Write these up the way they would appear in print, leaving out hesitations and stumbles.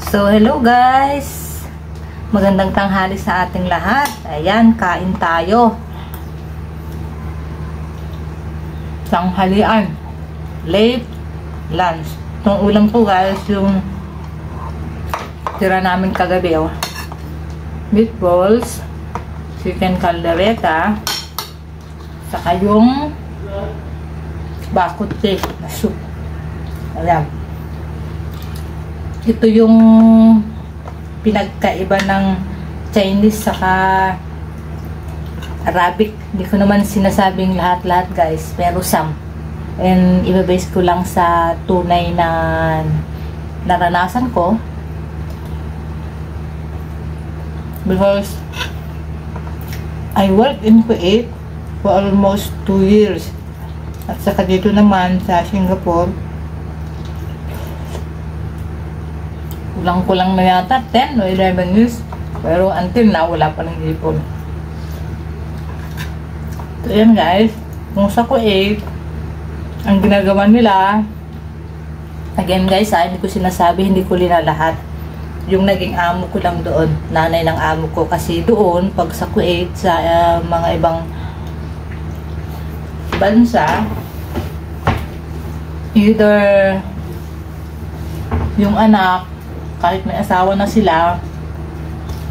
So, hello guys! Magandang tanghali sa ating lahat. Ayan, kain tayo. Tanghalian. Late lunch. Itong ulam ko guys, yung tira namin kagabi. Oh. Meatballs, chicken caldereta, saka yung bakote na soup. Ayan. Ito yung pinagkaiba ng Chinese saka Arabic. Hindi ko naman sinasabing lahat-lahat guys, pero some. And ibabase ko lang sa tunay na naranasan ko. Because I worked in Kuwait for almost 2 years. At saka dito naman sa Singapore, kulang-kulang na yata 10 o 11 years. Pero until now, wala pa ng ipon. So yan guys, kung sa Kuwait, ang ginagawa nila, again guys, hindi ko sinasabi, hindi ko linalahat. Yung naging amo ko lang doon, nanay ng amo ko. Kasi doon, pag sa Kuwait, sa mga ibang bansa, either yung anak, kahit may asawa na sila,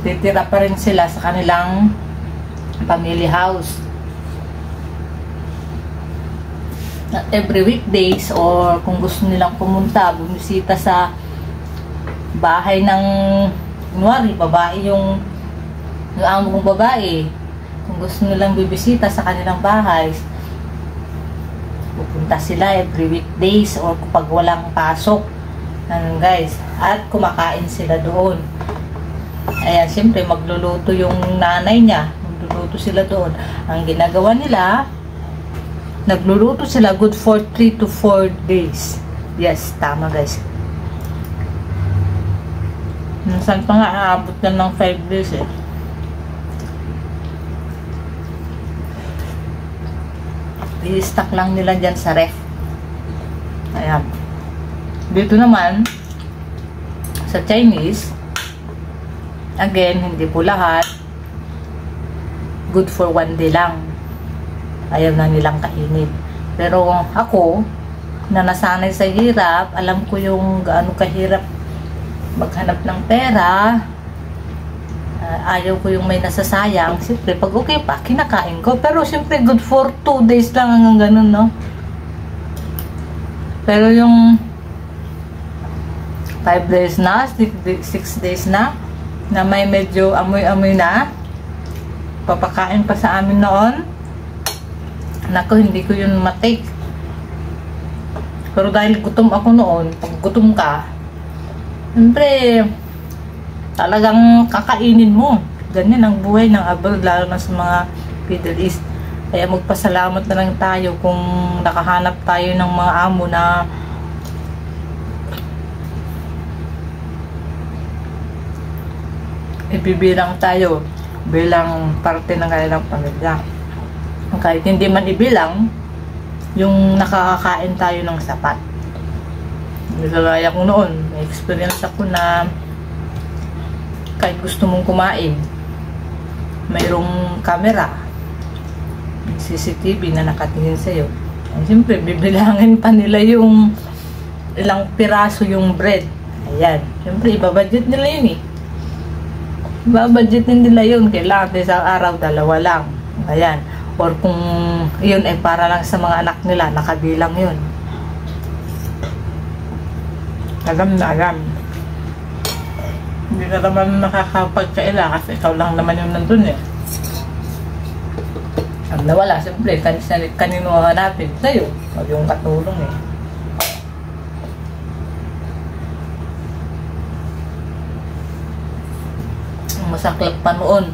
titira pa rin sila sa kanilang family house. Not every weekdays or kung gusto nilang pumunta, bumisita sa bahay ng kunwari, babae yung amo kong babae. Kung gusto nilang bibisita sa kanilang bahay, pupunta sila every weekdays or kapag walang pasok. Ano guys, at kumakain sila doon. Ayan, siyempre magluluto yung nanay niya, magluluto sila doon. Ang ginagawa nila, nagluluto sila good for 3 to 4 days. Yes, tama guys. Minsan pa nga aabot na ng 5 days eh. I-stack lang nila dyan sa ref. Ayan. Dito naman, sa Chinese, again, hindi po lahat, good for 1 day lang. Ayaw na nilang kainin. Pero ako, na nasanay sa hirap, alam ko yung gaano kahirap maghanap ng pera. Ayaw ko yung may nasasayang. Siyempre, pag okay pa, kinakain ko. Pero siyempre, good for 2 days lang hanggang ganun, no? Pero yung 5 days na, 6 days na may medyo amoy-amoy na, papakain pa sa amin noon. Nako, hindi ko yun matake. Pero dahil gutom ako noon, pag gutom ka, siyempre, talagang kakainin mo. Ganyan ang buhay ng abroad, lalo na sa mga Middle East. Kaya magpasalamat na lang tayo kung nakahanap tayo ng mga amo na ibibilang tayo bilang parte ng kanilang pamilya. Kahit hindi man ibilang, yung nakakakain tayo ng sapat. Nagagaya ko noon, may experience ako na kahit gusto mong kumain, mayroong camera, CCTV na nakatingin sa'yo. Siyempre, bibilangin pa nila yung ilang piraso yung bread. Ayan. Siyempre, ibabudget nila yun eh. Ibabudgetin nila yun. Kailangan sa araw, 2 lang. Ayan. Or kung yun ay para lang sa mga anak nila, nakabilang yun. Alam na alam. Hindi ka naman nakakapagkaila kasi ikaw lang naman yung nandun eh. Ang nawala, siyempre, kanino hanapin? Sa'yo. Huwag yung katulong eh. Masaklap pa noon.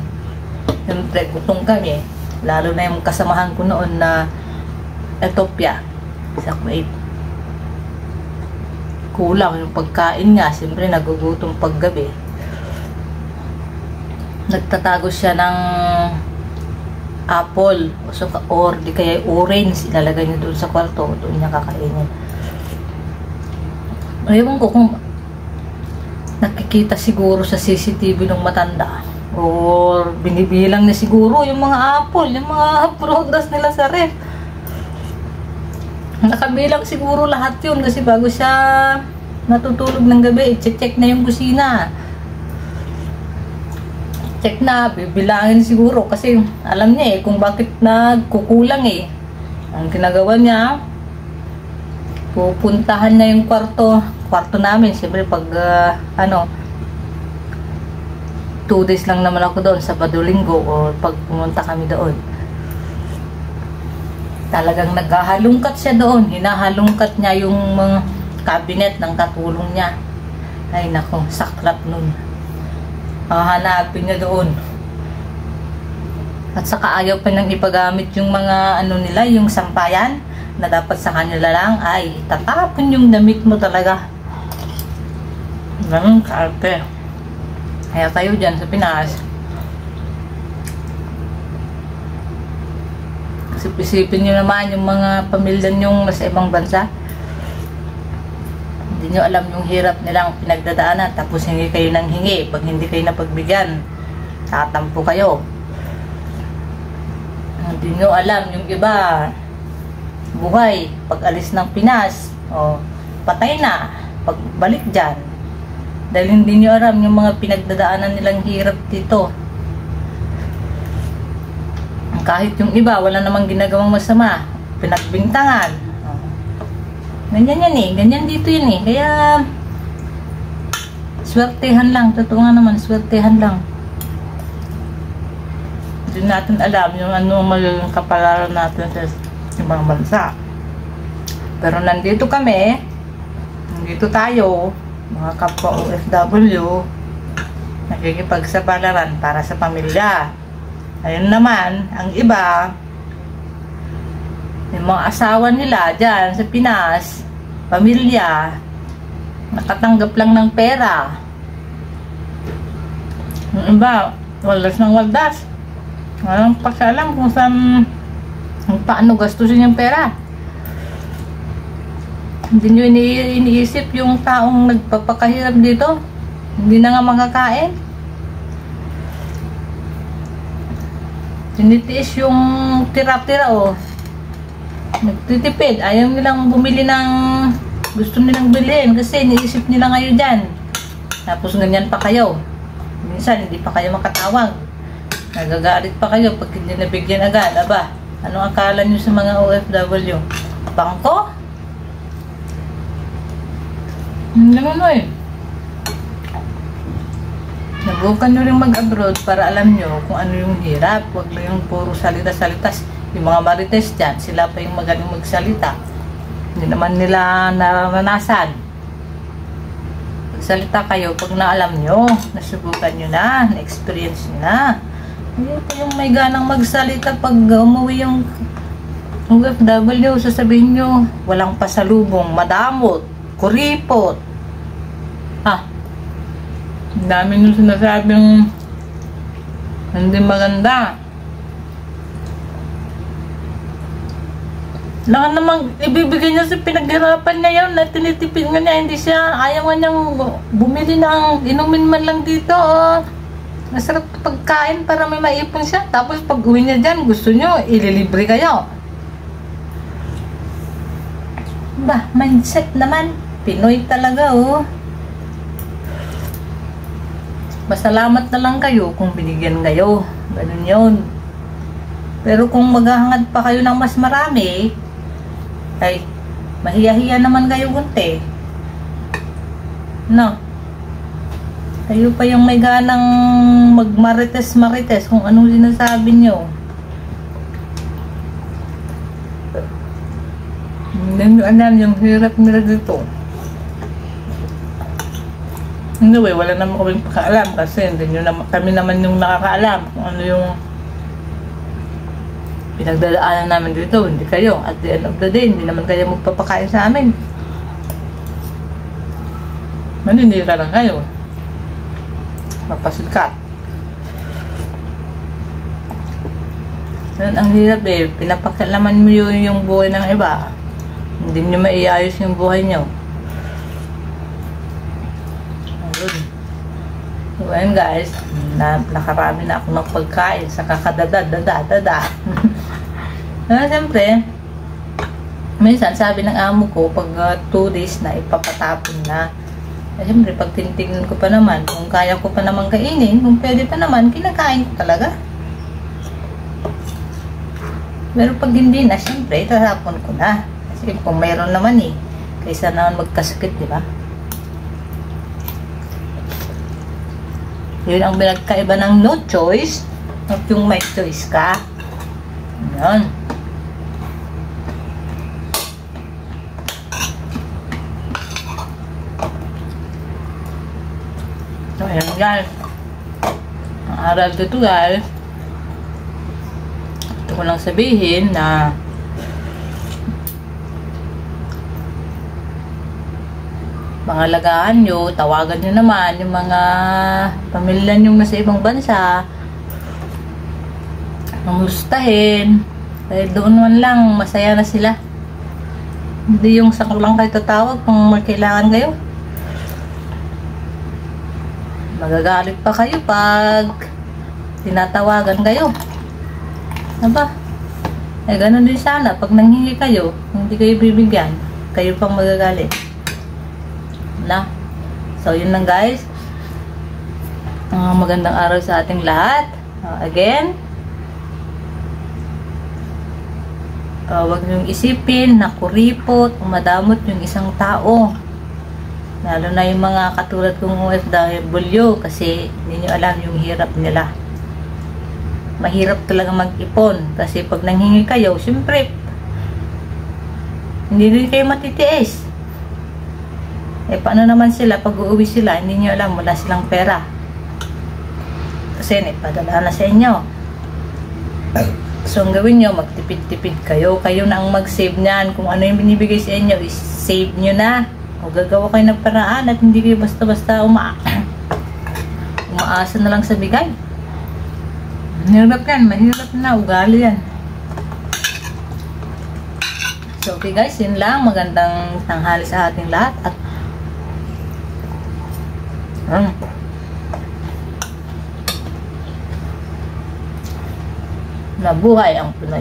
Siyempre, gutom kami. Lalo na yung kasamahan ko noon na Ethiopia sa Kuwait. Kulang yung pagkain nga. Siyempre, nagugutom paggabi. Nagtatago siya ng apple or di kaya orange. Ilalagay niya doon sa kwarto. Doon niya kakainin. Ewan ko kung nakikita siguro sa CCTV ng matanda. Or binibilang na siguro yung mga apple, yung mga prutas nila sa ref. Nakabilang siguro lahat yun kasi bago siya natutulog ng gabi, i-check na yung kusina. Check na, bibilangin siguro kasi alam niya kung bakit nagkukulang Ang ginagawa niya, pupuntahan niya yung kwarto namin. Siyempre pag 2 days lang naman ako doon, Sabado, Linggo, o pag pumunta kami doon. Talagang naghahalungkat siya doon. Hinahalungkat niya yung mga cabinet ng katulong niya. Ay nako, saklap nun. Hahanapin niya doon. At saka ayaw pa nang ipagamit yung mga nila, yung sampayan na dapat sa kanila lang. Ay, tatapon yung damit mo talaga. Ganun kaarte. Kaya tayo dyan sa Pinas. Kasi isipin nyo naman yung mga pamilya nyo nasa ibang bansa. Hindi nyo alam yung hirap nilang pinagdadaanan. Tapos hingi kayo ng hingi. Pag hindi kayo napagbigyan, tatampo kayo. Hindi nyo alam yung iba. Buhay. Pag alis ng Pinas, patay na. Pag balik dyan. Dahil hindi nyo alam yung mga pinagdadaanan nilang hirap dito. Kahit yung iba, wala namang ginagawang masama. Pinagbintangan. Ganyan yan ganyan dito yan Kaya, swertehan lang. Totoo nga naman, swertehan lang. Hindi natin alam yung magiging kapalaran natin sa ibang bansa. Pero nandito kami, nandito tayo, mga kapwa OFW, nakikipagsapalaran para sa pamilya. Ayun naman, ang iba, yung mga asawa nila dyan sa Pinas, pamilya, nakatanggap lang ng pera. Yung iba, waldas ng waldas. Walang pakialam kung saan, paano gastusin yung pera. Hindi nyo iniisip yung taong nagpapakahirap dito. Hindi na nga makakain. Tinitiis yung tira-tira Nagtitipid. Ayaw nilang bumili ng gusto nilang bilhin kasi iniisip nila ngayon dyan. Tapos ganyan pa kayo. Minsan hindi pa kayo makatawag. Nagagalit pa kayo pag hindi nabigyan agad. Aba, anong akala nyo sa mga OFW? Bangko? Ganun Nabukan nyo rin mag-abroad para alam nyo kung ano yung hirap. Huwag lang yung puro salita-salita. Yung mga marites dyan, sila pa yung magaling magsalita. Hindi naman nila naranasan. Magsalita kayo pag naalam nyo, nasubukan nyo na, na-experience nyo na. Hindi pa yung may ganang magsalita pag umuwi yung OFW, sasabihin nyo, walang pasalubong, madamot, kuripot. Ang dami nung sinasabing hindi maganda. Lang namang ibibigay niya sa pinaghirapan niya yun na tinitipid nga niya. Hindi siya, ayaw nga niyang bumili ng inumin man lang dito. Masarap pagkain para may maipon siya. Tapos pag uwi niya dyan, gusto niyo, ililibre kayo. Ba, mindset naman. Pinoy talaga Masalamat na lang kayo kung binigyan kayo. Ganun yun. Pero kung maghahangad pa kayo ng mas marami, ay mahiya-hiya naman kayo kunti. No? Kayo pa yung may ganang magmarites-marites kung anong sinasabi nyo. Hindi nyo alam yung hirap nila dito. Anyway, wala naman kaming pakaalam kasi hindi nyo naman, kami naman yung nakakaalam kung ano yung pinagdadaanan namin dito. Hindi kayo. At the end of the day, hindi naman kayo magpapakain sa amin. Maninira lang kayo. Mapasikat. Yan ang hirap Pinapakialaman mo yung buhay ng iba. Hindi nyo maiayos yung buhay nyo. Good. So, ayun guys, nakarami na ako ng pagkain sa kakadada. Siyempre, minsan sabi ng amo ko, pag 2 days na ipapatapon na. Siyempre, pag tinitingnan ko pa naman, kung kaya ko pa naman kainin, kung pwede pa naman, kinakain ko talaga. Pero pag hindi na, siyempre, tatapon ko na. Kasi kung mayroon naman kaysa naman magkasakit, di ba? Yun ang pinagkaiba ng no choice at yung may choice ka. Yan. So, ayan guys. Ang aral dito guys, ito ko lang sabihin na pangalagaan nyo, tawagan nyo naman yung mga pamilya nyo nasa ibang bansa, mamustahin, dahil doon man lang masaya na sila. Hindi yung sakal lang kayo tatawag kung may kailangan kayo. Magagalit pa kayo pag tinatawagan kayo. Aba, ganun din sana pag nanghingi kayo, hindi kayo bibigyan, kayo pang magagalit na. So yun lang guys, magandang araw sa ating lahat. Again, huwag niyong isipin na kuripot o madamot yung isang tao, lalo na yung mga katulad kong OFW, kasi hindi nyo alam yung hirap nila. Mahirap talaga mag-ipon kasi pag nanghingi kayo, siyempre hindi rin kayo matitiis. Paano naman sila pag uuwi sila, hindi nyo alam, wala silang pera. Kasi naipadala na sa inyo. So, ang gawin nyo, magtipid-tipid kayo. Kayo na ang mag-save niyan. Kung ano yung binibigay sa inyo, is-save nyo na. O gagawa kayo ng paraan at hindi kayo basta-basta umaasa na lang sa bigay. Mahirap yan. Mahirap na. Ugali yan. So, okay guys, yun lang. Magandang tanghali sa ating lahat. At nabuhay ang Pinoy.